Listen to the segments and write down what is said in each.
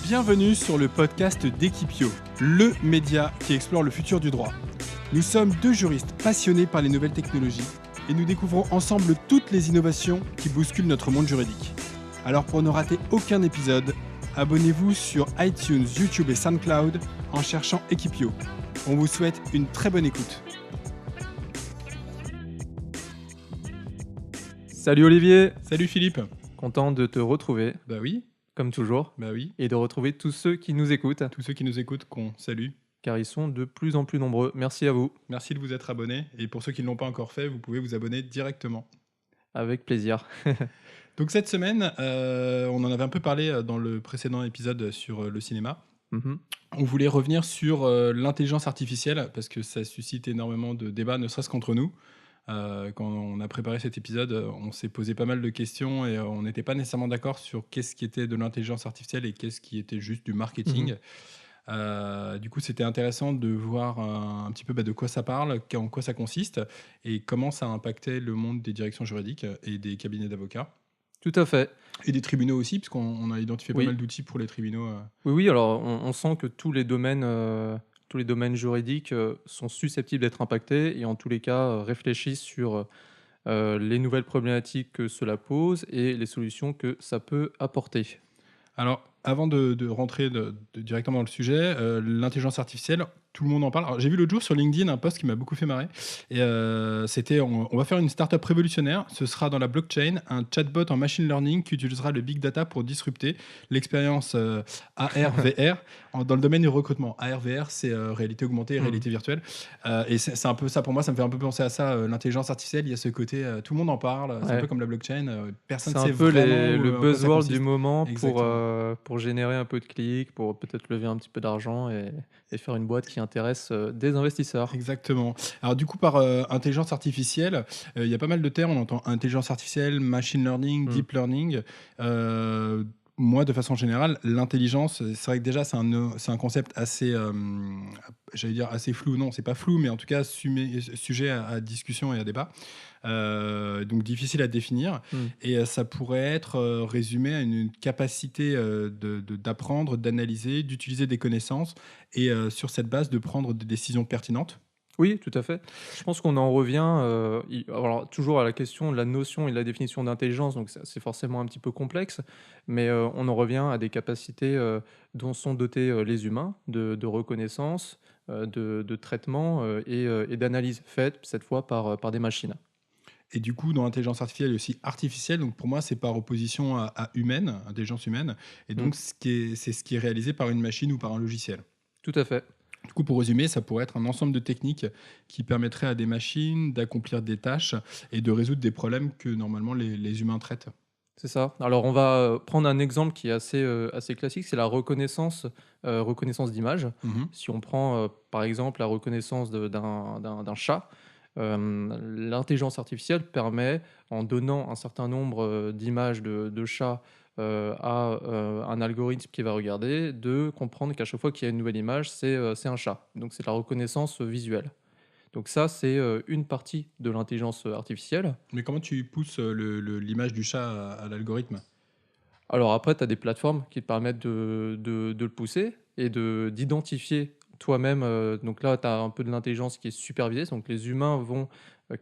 Bienvenue sur le podcast d'Equipio, le média qui explore le futur du droit. Nous sommes deux juristes passionnés par les nouvelles technologies et nous découvrons ensemble toutes les innovations qui bousculent notre monde juridique. Alors pour ne rater aucun épisode, abonnez-vous sur iTunes, YouTube et SoundCloud en cherchant Equipio. On vous souhaite une très bonne écoute. Salut Olivier, Salut Philippe. content de te retrouver, Bah oui, comme toujours, et et de retrouver tous ceux qui nous écoutent, tous ceux qui nous écoutent, qu'on salue. car ils sont de plus en plus nombreux. Merci à vous, Merci de vous être abonnés et pour ceux qui ne l'ont pas encore fait, vous pouvez vous abonner directement. avec plaisir. Donc cette semaine, on en avait un peu parlé dans le précédent épisode sur le cinéma. Mhm. On voulait revenir sur l'intelligence artificielle parce que ça suscite énormément de débats, ne serait-ce qu'entre nous. Quand on a préparé cet épisode, on s'est posé pas mal de questions et on n'était pas nécessairement d'accord sur qu'est-ce qui était de l'intelligence artificielle et qu'est-ce qui était juste du marketing. Du coup, c'était intéressant de voir un petit peu de quoi ça parle, en quoi ça consiste et comment ça a impacté le monde des directions juridiques et des cabinets d'avocats. Tout à fait. Et des tribunaux aussi, puisqu'on a identifié Oui. pas mal d'outils pour les tribunaux. Oui, alors on sent que tous les domaines juridiques sont susceptibles d'être impactés et en tous les cas réfléchissent sur les nouvelles problématiques que cela pose et les solutions que ça peut apporter. Alors, avant de rentrer directement dans le sujet, l'intelligence artificielle, tout le monde en parle. Alors, j'ai vu l'autre jour sur LinkedIn un post qui m'a beaucoup fait marrer. Et c'était on va faire une startup révolutionnaire. Ce sera dans la blockchain, un chatbot en machine learning qui utilisera le big data pour disrupter l'expérience AR/VR dans le domaine du recrutement. AR/VR, c'est réalité augmentée, réalité virtuelle. Et c'est un peu ça pour moi, ça me fait un peu penser à ça. L'intelligence artificielle, il y a ce côté, tout le monde en parle. C'est un Ouais. peu comme la blockchain. Personne ne C'est sait un peu vraiment le en quoi ça buzzword consiste. du moment Exactement. pour générer un peu de clics, pour peut-être lever un petit peu d'argent et faire une boîte qui intéresse des investisseurs. Exactement. Alors du coup, par intelligence artificielle, il y a pas mal de termes. On entend intelligence artificielle, machine learning, Mm. deep learning. Moi, de façon générale, l'intelligence, c'est vrai que déjà, c'est un concept assez, j'allais dire assez flou. Non, c'est pas flou, mais en tout cas sujet à discussion et à débat. Donc difficile à définir. Mm. Et ça pourrait être résumé à une capacité d'apprendre, d'analyser, d'utiliser des connaissances et sur cette base de prendre des décisions pertinentes. Oui, tout à fait. Je pense qu'on en revient alors, toujours à la question de la notion et de la définition d'intelligence, donc c'est forcément un petit peu complexe, mais on en revient à des capacités dont sont dotés les humains, de reconnaissance, de traitement et d'analyse faite, cette fois par des machines. Et du coup, dans l'intelligence artificielle, il y a aussi artificielle. Donc pour moi, c'est par opposition à humaine, intelligence humaine. Et Mm. donc, c'est ce qui est réalisé par une machine ou par un logiciel. Tout à fait. Du coup, pour résumer, ça pourrait être un ensemble de techniques qui permettraient à des machines d'accomplir des tâches et de résoudre des problèmes que normalement les humains traitent. C'est ça. Alors, on va prendre un exemple qui est assez classique, c'est la reconnaissance d'image. Mhm. Si on prend par exemple la reconnaissance d'un chat, l'intelligence artificielle permet, en donnant un certain nombre d'images de chats à un algorithme qui va regarder, de comprendre qu'à chaque fois qu'il y a une nouvelle image, c'est un chat. Donc, c'est la reconnaissance visuelle. Donc ça, c'est une partie de l'intelligence artificielle. Mais comment tu pousses l'image du chat à l'algorithme? Alors après, tu as des plateformes qui te permettent de le pousser et d'identifier toi-même. Donc là, tu as un peu de l'intelligence qui est supervisée. Donc les humains vont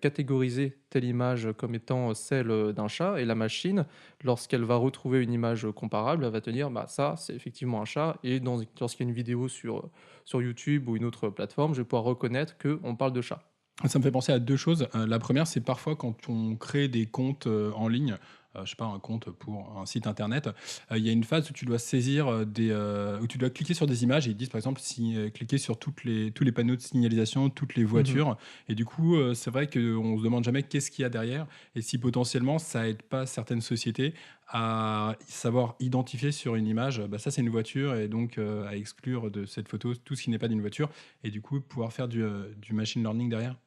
catégoriser telle image comme étant celle d'un chat et la machine, lorsqu'elle va retrouver une image comparable, elle va te dire bah, ça, c'est effectivement un chat. Et lorsqu'il y a une vidéo sur YouTube ou une autre plateforme, je vais pouvoir reconnaître qu'on parle de chat. Ça me fait penser à deux choses. La première, c'est parfois quand on crée des comptes en ligne, je sais pas, un compte pour un site internet, il y a une phase où tu dois saisir où tu dois cliquer sur des images et ils disent par exemple cliquer sur tous les panneaux de signalisation, toutes les Mhm. voitures. Et du coup, c'est vrai qu'on se demande jamais qu'est-ce qu'il y a derrière et si potentiellement ça aide pas certaines sociétés à savoir identifier sur une image, bah ça c'est une voiture et donc à exclure de cette photo tout ce qui n'est pas d'une voiture et du coup pouvoir faire du machine learning derrière.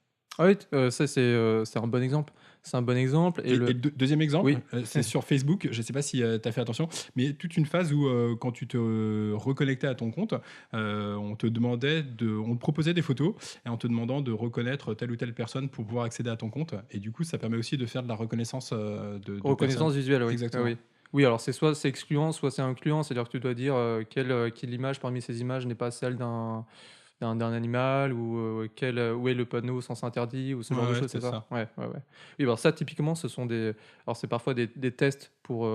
Ah oui, ça c'est un bon exemple. C'est un bon exemple. Et deuxième exemple, Oui. c'est sur Facebook, je ne sais pas si tu as fait attention, mais toute une phase où quand tu te reconnectais à ton compte, on te proposait des photos et en te demandant de reconnaître telle ou telle personne pour pouvoir accéder à ton compte. Et du coup, ça permet aussi de faire de la reconnaissance de personnes. Reconnaissance visuelle, oui. Ah Exactement. oui. Oui, alors c'est soit c'est excluant, soit c'est incluant. C'est-à-dire que tu dois dire, quelle image parmi ces images n'est pas celle d'un animal ou, où est le panneau sens interdit ou ce Ouais, genre de ouais, choses, c'est c'est ça? ça. Ouais, ouais, ouais. Oui, alors ça typiquement ce sont des alors c'est parfois des tests pour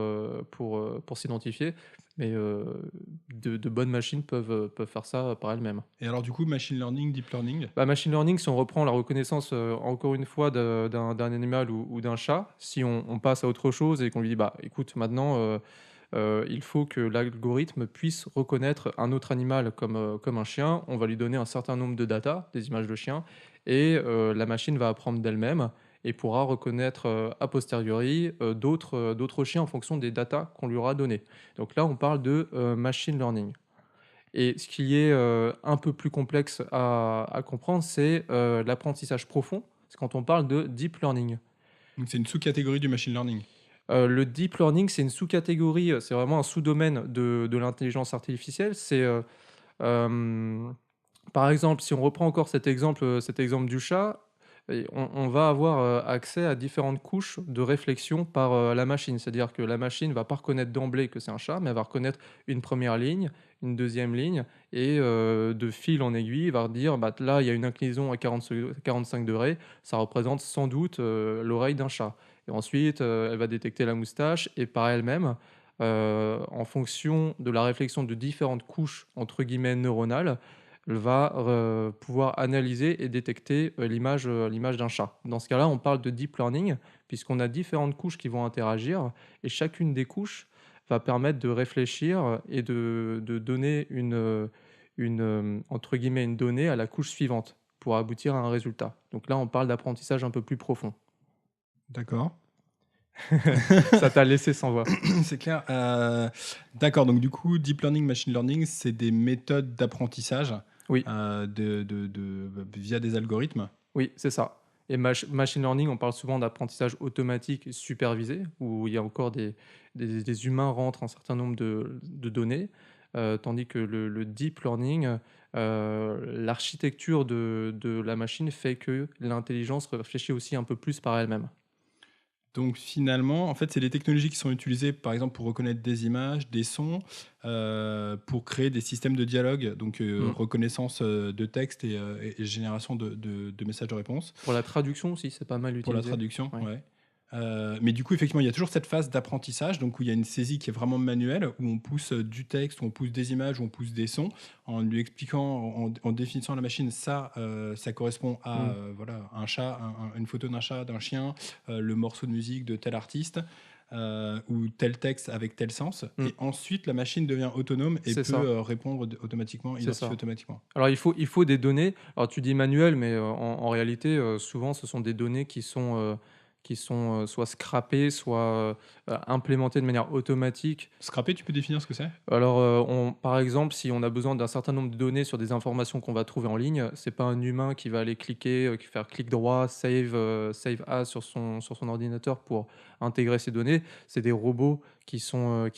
s'identifier, mais de bonnes machines peuvent faire ça par elles-mêmes. Et alors du coup, machine learning, deep learning? Bah, machine learning, si on reprend la reconnaissance, encore une fois d'un animal ou d'un chat, si on passe à autre chose et qu'on lui dit: «Bah, écoute maintenant, il faut que l'algorithme puisse reconnaître un autre animal comme un chien». On va lui donner un certain nombre de data, des images de chiens et la machine va apprendre d'elle-même et pourra reconnaître, a posteriori, d'autres chiens en fonction des datas qu'on lui aura données. Donc là, on parle de, machine learning. Et ce qui est, un peu plus complexe à comprendre, c'est, l'apprentissage profond. C'est quand on parle de deep learning. Donc c'est une sous-catégorie du machine learning. Le deep learning, c'est une sous-catégorie, c'est vraiment un sous-domaine de l'intelligence artificielle. C'est, par exemple, si on reprend encore cet exemple du chat, et on va avoir, accès à différentes couches de réflexion par, la machine. C'est-à-dire que la machine va pas reconnaître d'emblée que c'est un chat, mais elle va reconnaître une première ligne, une deuxième ligne et de fil en aiguille, elle va dire: «Bah, là, il y a une inclinaison à 45°, ça représente sans doute, l'oreille d'un chat». Et ensuite, elle va détecter la moustache et par elle-même, en fonction de la réflexion de différentes couches, entre guillemets, «neuronales», elle va pouvoir analyser et détecter, l'image d'un chat. Dans ce cas-là, on parle de deep learning puisqu'on a différentes couches qui vont interagir et chacune des couches va permettre de réfléchir et de donner entre guillemets, «une donnée» à la couche suivante pour aboutir à un résultat. Donc là, on parle d'apprentissage un peu plus profond. D'accord. Ça t'a laissé sans voix. C'est clair. D'accord, donc du coup, deep learning, machine learning, c'est des méthodes d'apprentissage, Oui. via des algorithmes? Oui, c'est ça. Et machine learning, on parle souvent d'apprentissage automatique supervisé, où il y a encore des humains rentrent un certain nombre de données, tandis que le deep learning, l'architecture de la machine fait que l'intelligence réfléchit aussi un peu plus par elle-même. Donc finalement, en fait, c'est des technologies qui sont utilisées, par exemple, pour reconnaître des images, des sons, pour créer des systèmes de dialogue, donc Mmh. reconnaissance, de texte et génération de messages de réponse. Pour la traduction aussi, c'est pas mal Pour la utilisé. traduction, Ouais. ouais. Mais du coup, effectivement, il y a toujours cette phase d'apprentissage, donc où il y a une saisie qui est vraiment manuelle, où on pousse, du texte, où on pousse des images, où on pousse des sons, en lui expliquant, en définissant à la machine, ça, ça correspond à, Mmh. voilà, un chat, une photo d'un chat, d'un chien, le morceau de musique de tel artiste, ou tel texte avec tel sens. Mmh. Et ensuite, la machine devient autonome et C'est peut, ça, répondre automatiquement, c'est identifier ça. automatiquement. Alors il faut des données. Alors tu dis manuel, mais en réalité, souvent ce sont des données qui sont soit scrappées, soit, implémentées de manière automatique. Scraper, tu peux définir ce que c'est? Alors, par exemple, si on a besoin d'un certain nombre de données sur des informations qu'on va trouver en ligne, c'est pas un humain qui va aller cliquer, qui faire clic droit, save as sur son ordinateur pour intégrer ces données. C'est des robots qui sont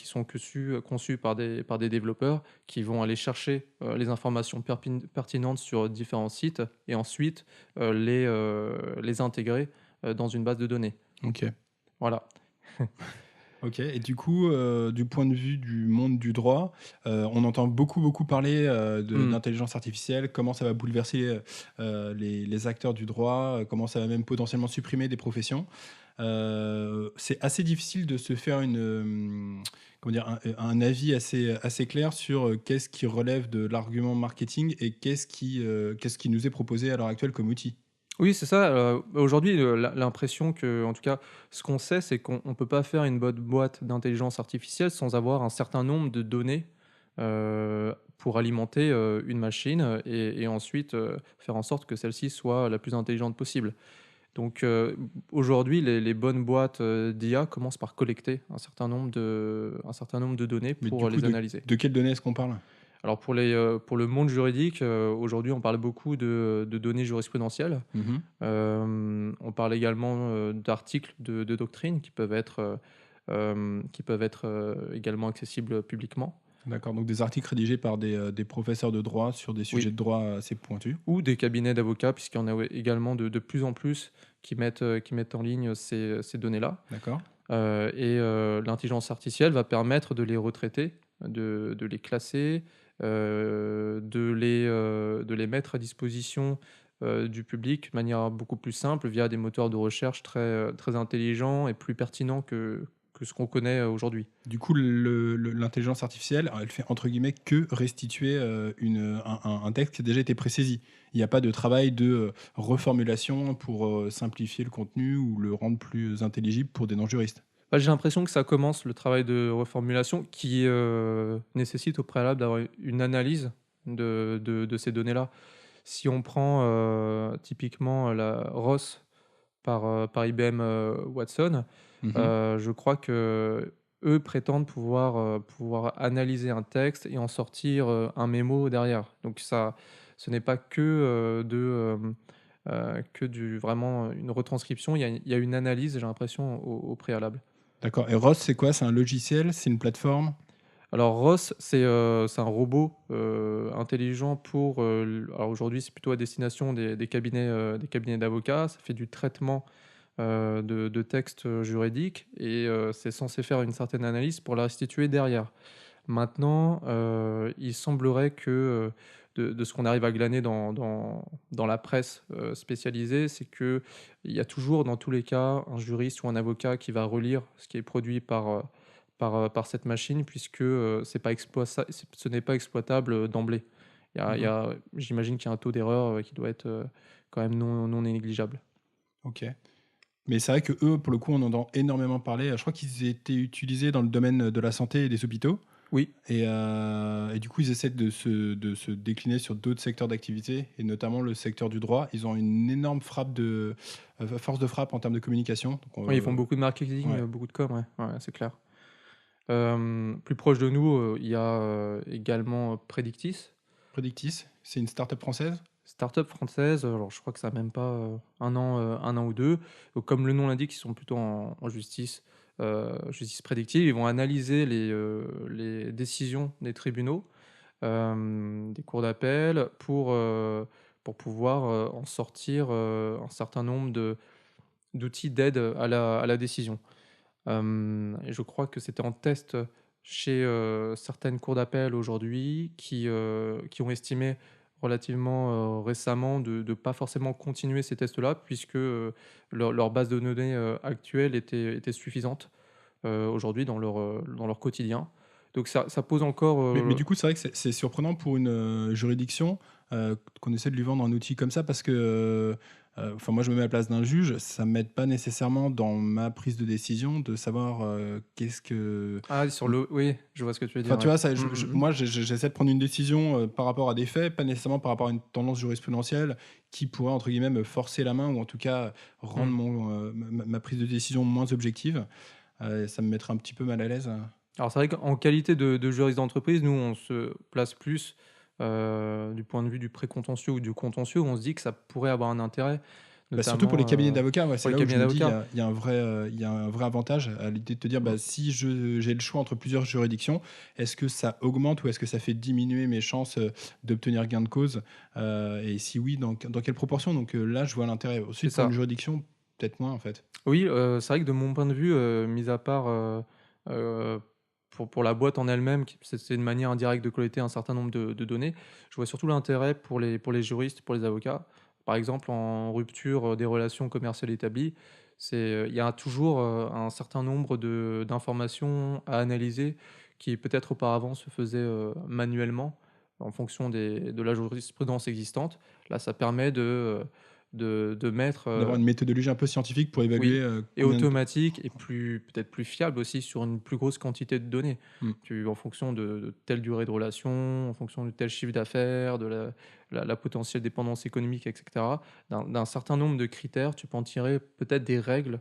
conçus par des développeurs qui vont aller chercher, les informations pertinentes sur différents sites et ensuite, les intégrer, dans une base de données. OK. Voilà. OK et du coup, du point de vue du monde du droit, on entend beaucoup, beaucoup parler, Mmh. d'intelligence artificielle, comment ça va bouleverser, les acteurs du droit, comment ça va même potentiellement supprimer des professions. C'est assez difficile de se faire comment dire? Un avis assez clair sur, qu'est-ce qui relève de l'argument marketing et qu'est-ce qui nous est proposé à l'heure actuelle comme outil? Oui, c'est ça, aujourd'hui, l'impression que, en tout cas, ce qu'on sait, c'est qu'on ne peut pas faire une bonne boîte d'intelligence artificielle sans avoir un certain nombre de données, pour alimenter, une machine, et ensuite, faire en sorte que celle-ci soit la plus intelligente possible. Donc, aujourd'hui, les bonnes boîtes, d'IA commencent par collecter un certain nombre de données Mais pour du coup, les de analyser. de quelles données est-ce qu'on parle? Alors pour le monde juridique, aujourd'hui, on parle beaucoup de données jurisprudentielles. Mmh. On parle également, d'articles de doctrine qui peuvent être également accessibles publiquement. D'accord, donc des articles rédigés par des professeurs de droit sur des Oui, sujets de droit assez pointus. ou des cabinets d'avocats puisqu'il y en a, ouais, également de plus en plus qui mettent en ligne ces données-là. D'accord. L'intelligence artificielle va permettre de les retraiter, de les classer, de les mettre à disposition, du public de manière beaucoup plus simple via des moteurs de recherche très intelligents et plus pertinents que ce qu'on connaît, aujourd'hui. Du coup, l'intelligence artificielle, elle fait entre guillemets que restituer un texte qui a déjà été présaisi. Il n'y a pas de travail de reformulation pour simplifier le contenu ou le rendre plus intelligible pour des non-juristes. Bah, j'ai l'impression que ça commence le travail de reformulation qui, nécessite au préalable d'avoir une analyse de ces données-là. Si on prend, typiquement, la ROS par IBM, Watson, Mhm. je crois que eux prétendent pouvoir analyser un texte et en sortir, un mémo derrière. Donc ça ce n'est pas que du vraiment une retranscription, il y a une analyse, j'ai l'impression, au préalable. D'accord. Et ROS, c'est quoi? C'est un logiciel? C'est une plateforme? Alors Ross, c'est un robot, intelligent pour, alors aujourd'hui, c'est plutôt à destination des cabinets d'avocats. Ça fait du traitement, de textes, juridiques et c'est censé faire une certaine analyse pour la restituer derrière. Maintenant, il semblerait que, de ce qu'on arrive à glaner dans la presse, spécialisée, c'est qu'il y a toujours, dans tous les cas, un juriste ou un avocat qui va relire ce qui est produit par cette machine puisque, ce n'est pas exploitable, d'emblée. Mhm. J'imagine qu'il y a un taux d'erreur, qui doit être, quand même non négligeable. Ok. Mais c'est vrai que eux, pour le coup, on en entend énormément parler. Je crois qu'ils étaient utilisés dans le domaine de la santé et des hôpitaux. Oui. Et du coup, ils essaient de se décliner sur d'autres secteurs d'activité, et notamment le secteur du droit. Ils ont une énorme force de frappe en termes de communication. Donc, Oui, ils font beaucoup de marketing, ouais, beaucoup de com, ouais, ouais, ouais, c'est clair. Plus proche de nous, il y a, également, Predictis, Predictis, c'est une start-up française. start-up française, alors je crois que ça a même pas, 1 an ou 2. Donc comme le nom l'indique, ils sont plutôt en justice, justice prédictive. Ils vont analyser les décisions des tribunaux, des cours d'appel pour pouvoir, en sortir, un certain nombre d'outils d'aide à la décision. Et je crois que c'était en test chez, certaines cours d'appel aujourd'hui qui ont estimé relativement, récemment de pas forcément continuer ces tests-là puisque, leur base de données, actuelle était suffisante, aujourd'hui dans leur quotidien. Donc ça pose encore, Mais du coup, c'est vrai que c'est surprenant pour une juridiction qu'on essaie de lui vendre un outil comme ça, parce que, enfin, moi, je me mets à la place d'un juge, ça ne m'aide pas nécessairement dans ma prise de décision de savoir qu'est-ce que. ah sur le oui, je vois ce que tu veux Enfin, dire, tu ouais. vois, ça, Mmh, mmh mh. moi, j'essaie de prendre une décision par rapport à des faits, pas nécessairement par rapport à une tendance jurisprudentielle qui pourrait, entre guillemets, me forcer la main, ou en tout cas rendre Mmh. ma prise de décision moins objective. Ça me mettrait un petit peu mal à l'aise. Alors c'est vrai qu'en qualité de juriste d'entreprise, nous, on se place plus, du point de vue du précontentieux ou du contentieux, où on se dit que ça pourrait avoir un intérêt, Bah, surtout pour les notamment, cabinets d'avocats, ouais, pour c'est les là où je cabinets me dis, d'avocats. il y a un vrai avantage à l'idée de te dire, Mmh. bah, si j'ai le choix entre plusieurs juridictions, est-ce que ça augmente ou est-ce que ça fait diminuer mes chances d'obtenir gain de cause? Et si oui, dans quelle proportion? Donc là, je vois l'intérêt. C'est Ensuite, pour une ça. juridiction, peut-être moins en fait. Oui, c'est vrai que de mon point de vue, mis à part, heu, pour la boîte en elle-même, qui c'est une manière indirecte de collecter un certain nombre de données. Je vois surtout l'intérêt pour les juristes, pour les avocats. Par exemple, en rupture, des relations commerciales établies, il y a toujours, un certain nombre d'informations à analyser qui peut-être auparavant se faisaient, manuellement en fonction de la jurisprudence existante. Là, ça permet de mettre, D'avoir une méthodologie un peu scientifique pour oui évaluer et combien de. automatique et peut-être plus fiable aussi sur une plus grosse quantité de données. Hmm. En fonction de telle durée de relation, en fonction de tel chiffre d'affaires, de la potentielle dépendance économique et cetera, d'un certain nombre de critères, tu peux en tirer peut-être des règles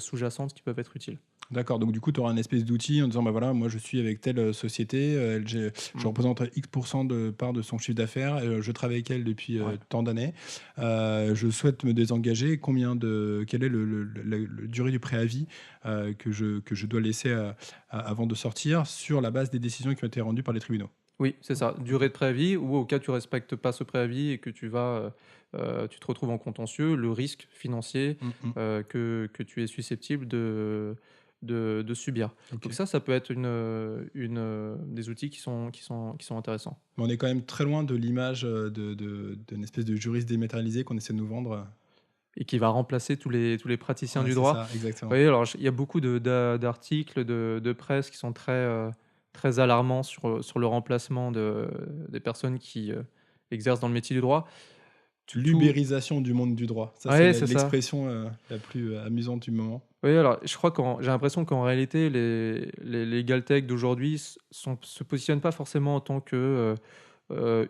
sous-jacentes qui peuvent être utiles. D'accord, donc du coup, tu auras un espèce d'outil en disant, bah voilà, moi je suis avec telle société, je Mmh, représente X% de part de son chiffre d'affaires, je travaille avec elle depuis ouais. tant d'années, je souhaite me désengager, quelle est le durée du préavis que je dois laisser avant de sortir, sur la base des décisions qui ont été rendues par les tribunaux. Oui, c'est ça, OK. durée de préavis ou au cas où tu respectes pas ce préavis et que tu te retrouves en contentieux, le risque financier, Mmh mh. que tu es susceptible de subir. Donc OK. ça peut être des outils qui sont intéressants Mais on est quand même très loin de l'image, d'une espèce de juriste dématérialisé qu'on essaie de nous vendre. et qui va remplacer tous les praticiens Ouais, du c'est droit. ça, exactement. Oui, alors il y a beaucoup d'articles de presse qui sont très alarmants sur le remplacement des personnes qui, exercent dans le métier du droit. Tout L'ubérisation du monde du droit. Ça, c'est Ouais, c'est ça. l'expression, la plus, amusante du moment. Oui, alors je crois j'ai l'impression qu'en réalité les legal tech d'aujourd'hui se positionnent pas forcément en tant que,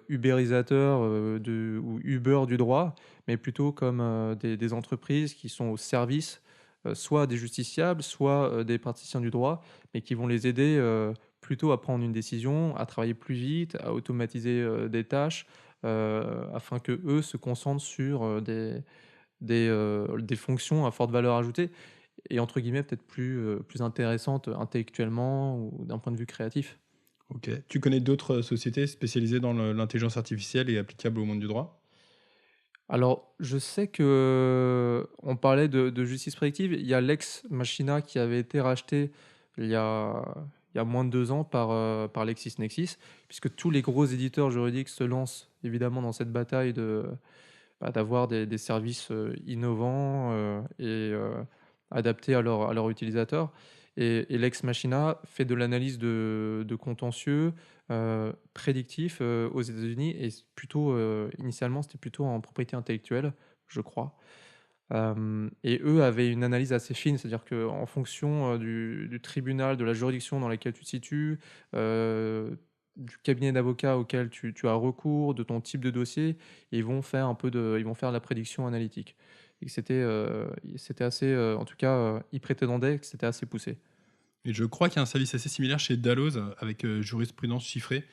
ubérisateur, ou Uber du droit, mais plutôt comme, des entreprises qui sont au service, soit des justiciables, soit, des praticiens du droit, mais qui vont les aider, plutôt à prendre une décision, à travailler plus vite, à automatiser, des tâches, afin que eux se concentrent sur, des fonctions à forte valeur ajoutée et entre guillemets peut-être plus intéressantes, intellectuellement ou d'un point de vue créatif. OK. Tu connais d'autres, sociétés spécialisées dans l'intelligence artificielle et applicables au monde du droit? Alors, je sais que on parlait de justice prédictive. Il y a Lex Machina qui avait été racheté il y a il y a moins de 2 ans par LexisNexis, puisque tous les gros éditeurs juridiques se lancent évidemment dans cette bataille d'avoir des services, innovants, adaptés à leurs utilisateurs et Lex Machina fait de l'analyse de contentieux, prédictifs, aux États-Unis et initialement, c'était plutôt en propriété intellectuelle, je crois. Hem Et eux avaient une analyse assez fine, c'est-à-dire qu'en fonction, du tribunal, de la juridiction dans laquelle tu te situes, du cabinet d'avocats auquel tu as recours, de ton type de dossier, ils vont faire la prédiction analytique et que c'était assez, en tout cas, ils prétendaient que c'était assez poussé. Et je crois qu'il y a un service assez similaire chez Dalloz avec, jurisprudence chiffrée,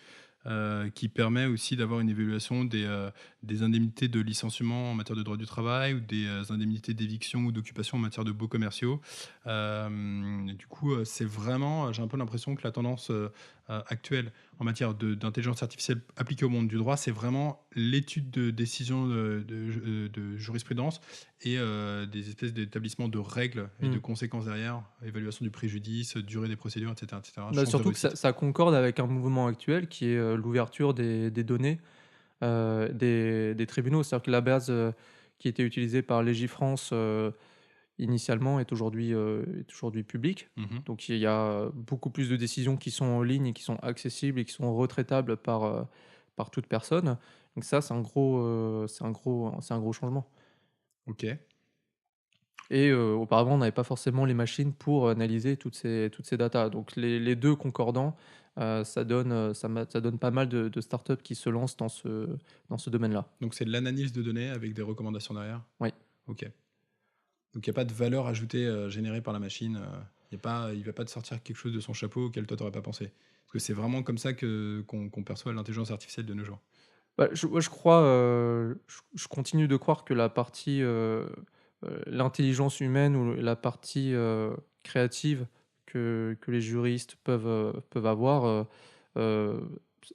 qui permet aussi d'avoir une évaluation des indemnités de licenciement en matière de droit du travail ou des, indemnités d'éviction ou d'occupation en matière de baux commerciaux. Du coup, c'est vraiment, j'ai un peu l'impression que la tendance, actuelle en matière d'intelligence artificielle appliquée au monde du droit, c'est vraiment l'étude de décisions, de jurisprudence et des espèces d'établissements de règles et de Mmh. conséquences derrière, évaluation du préjudice, durée des procédures et cetera, Bah, chance de surtout que ça réussite. ça concorde avec un mouvement actuel qui est, l'ouverture des données, des tribunaux. C'est-à-dire que la base, qui était utilisée par Légifrance, initialement est aujourd'hui publique. Mmh. Donc il y a beaucoup plus de décisions qui sont en ligne et qui sont accessibles et qui sont retraitables par toute personne. Donc ça, c'est un gros changement OK. et auparavant, on n'avait pas forcément les machines pour analyser toutes ces datas. Donc les 2 concordants, ça donne pas mal de startups qui se lancent dans ce domaine-là. Donc c'est de l'analyse de données avec des recommandations derrière? Oui. OK. Donc il y a pas de valeur ajoutée, générée par la machine, il va pas te sortir quelque chose de son chapeau auquel toi tu aurais pas pensé? Parce que c'est vraiment comme ça qu'on perçoit l'intelligence artificielle de nos jours? Bah, je crois, je continue de croire que la partie, l'intelligence humaine ou la partie, créative que les juristes peuvent avoir,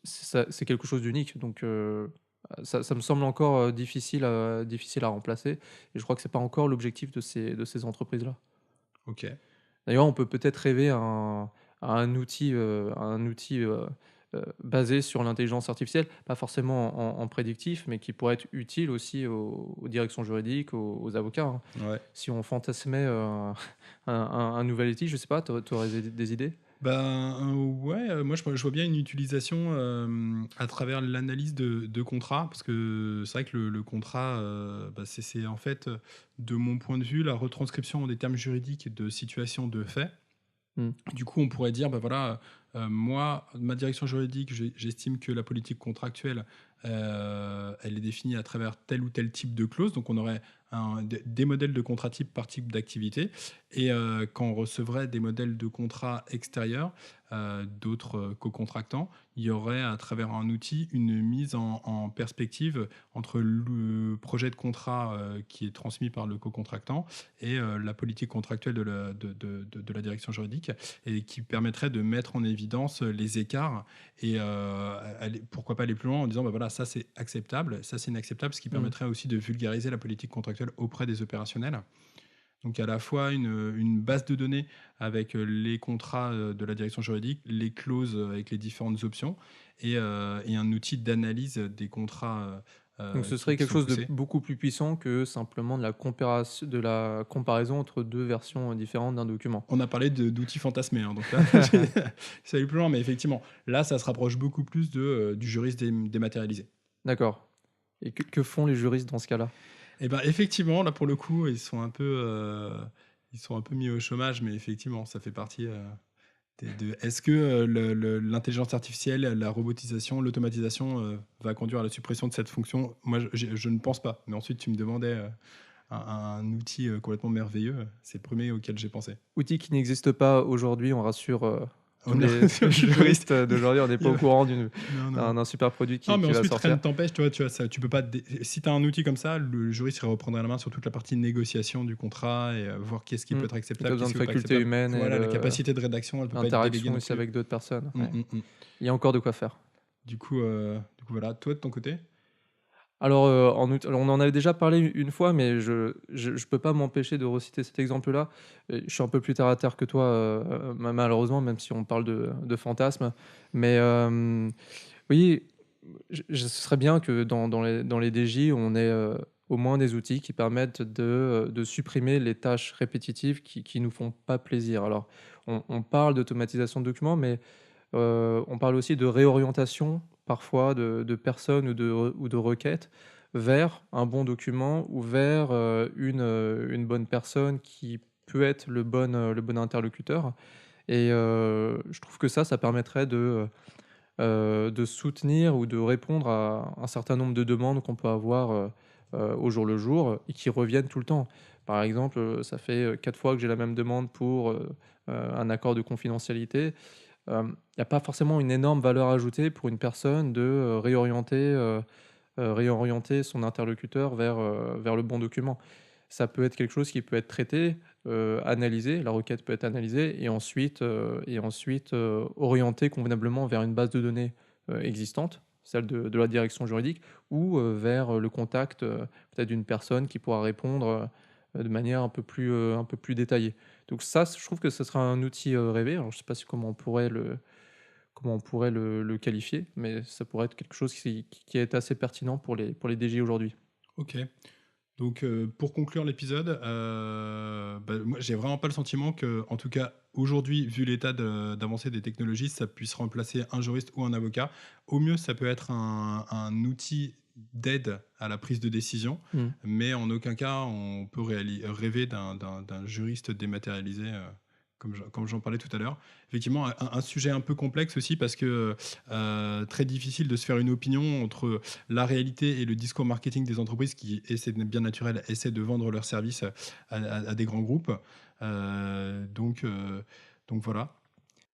c'est quelque chose d'unique donc ça me semble encore, difficile à remplacer et je crois que c'est pas encore l'objectif de ces entreprises-là. OK. D'ailleurs, on peut peut-être rêver à un outil, basé sur l'intelligence artificielle, pas forcément en prédictif, mais qui pourrait être utile aussi aux directions juridiques, aux avocats, hein. Ouais. Si on fantasmait, un nouvel outil, je sais pas, tu aurais des idées? Ben, ouais, moi je vois bien une utilisation, à travers l'analyse de contrats parce que c'est vrai que le contrat, bah, c'est en fait, de mon point de vue, la retranscription en des termes juridiques de situations de faits. Mmh. Du coup, on pourrait dire, bah, voilà, moi, ma direction juridique, j'estime que la politique contractuelle, elle est définie à travers tel ou tel type de clause. Donc on aurait des modèles de contrat type par type d'activité et quand on recevrait des modèles de contrats extérieurs, d'autres, co-contractants, il y aurait à travers un outil une mise en perspective entre le projet de contrat, qui est transmis par le co-contractant et la politique contractuelle de la direction juridique et qui permettrait de mettre en évidence évidence les écarts et pourquoi pas aller plus loin en disant voilà, ça c'est acceptable, ça c'est inacceptable, ce qui permettrait aussi de vulgariser la politique contractuelle auprès des opérationnels. Donc à la fois une base de données avec les contrats de la direction juridique, les clauses avec les différentes options et un outil d'analyse des contrats. Donc ce qui serait quelque sont chose de poussés. beaucoup plus puissant que simplement de la comparaison entre 2 versions différentes d'un document. On a parlé d'outils fantasmés, hein, donc là, ça allait plus loin, mais effectivement, là, ça se rapproche beaucoup plus du juriste dématérialisé. D'accord. Et que font les juristes dans ce cas-là? Et ben effectivement, là, pour le coup, ils sont un peu mis au chômage, mais effectivement, ça fait partie est-ce que l'intelligence artificielle, la robotisation, l'automatisation va conduire à la suppression de cette fonction? Moi, je ne pense pas. Mais ensuite, tu me demandais un outil complètement merveilleux. C'est le premier auquel j'ai pensé. Outil qui n'existe pas aujourd'hui, on rassure tous On les rassure les juristes d'aujourd'hui, on n'est pas au courant Non, non. d'un super produit qui Non, mais va ensuite, rien sortir. ne t'empêche, tu vois, ça, tu peux pas. Si tu as un outil comme ça, le juriste il reprendra la main sur toute la partie négociation du contrat et voir qu'est-ce qui peut être Tu as acceptable, besoin qu'est-ce de qui peut pas être faculté acceptable. humaine et Voilà, la capacité de rédaction, elle peut pas être déléguée l'interaction non aussi plus. avec d'autres personnes. Mm, Ouais. mm, mm. Il y a encore de quoi faire. Du coup, voilà. Toi, de ton côté? Alors, on en avait déjà parlé une fois, mais je peux pas m'empêcher de reciter cet exemple-là. Je suis un peu plus terre à terre que toi, malheureusement, même si on parle de fantasmes. Mais, oui, ce serait bien que dans les DJ, on ait, au moins des outils qui permettent de supprimer les tâches répétitives qui nous font pas plaisir. Alors, on parle d'automatisation de documents, mais on parle aussi de réorientation parfois de personnes ou de requêtes vers un bon document ou vers une bonne personne qui peut être le bon interlocuteur. Et je trouve que ça permettrait de soutenir ou de répondre à un certain nombre de demandes qu'on peut avoir au jour le jour et qui reviennent tout le temps. Par exemple, ça fait 4 fois que j'ai la même demande pour un accord de confidentialité. Il n'y a pas forcément une énorme valeur ajoutée pour une personne de réorienter son interlocuteur vers le bon document. Ça peut être quelque chose qui peut être traité, analysé, la requête peut être analysée et ensuite orientée convenablement vers une base de données existante, celle de la direction juridique, ou vers le contact peut-être d'une personne qui pourra répondre de manière un peu plus détaillée. Donc ça, je trouve que ce sera un outil rêvé. Alors, je ne sais pas comment on pourrait le qualifier, mais ça pourrait être quelque chose qui est assez pertinent pour les DJ aujourd'hui. Ok. Donc, pour conclure l'épisode, moi, j'ai vraiment pas le sentiment que, en tout cas, aujourd'hui, vu l'état d'avancée des technologies, ça puisse remplacer un juriste ou un avocat. Au mieux, ça peut être un outil d'aide à la prise de décision, mais en aucun cas, on peut rêver d'un juriste dématérialisé. Comme j'en parlais tout à l'heure. Effectivement, un sujet un peu complexe aussi parce que très difficile de se faire une opinion entre la réalité et le discours marketing des entreprises qui, et c'est bien naturel, essaient de vendre leurs services à des grands groupes. Donc voilà.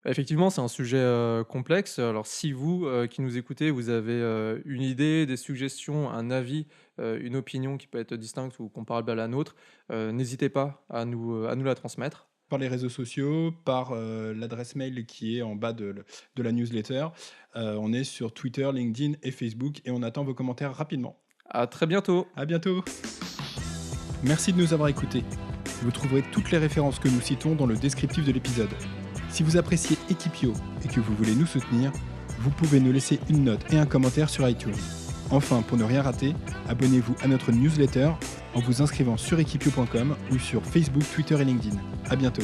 Effectivement, c'est un sujet complexe. Alors, si vous qui nous écoutez, vous avez une idée, des suggestions, un avis, une opinion qui peut être distincte ou comparable à la nôtre, n'hésitez pas à nous la transmettre. Par les réseaux sociaux, par l'adresse mail qui est en bas de la newsletter. On est sur Twitter, LinkedIn et Facebook et on attend vos commentaires rapidement. À très bientôt. À bientôt. Merci de nous avoir écoutés. Vous trouverez toutes les références que nous citons dans le descriptif de l'épisode. Si vous appréciez Equipio et que vous voulez nous soutenir, vous pouvez nous laisser une note et un commentaire sur iTunes. Enfin, pour ne rien rater, abonnez-vous à notre newsletter en vous inscrivant sur equipio.com ou sur Facebook, Twitter et LinkedIn. À bientôt.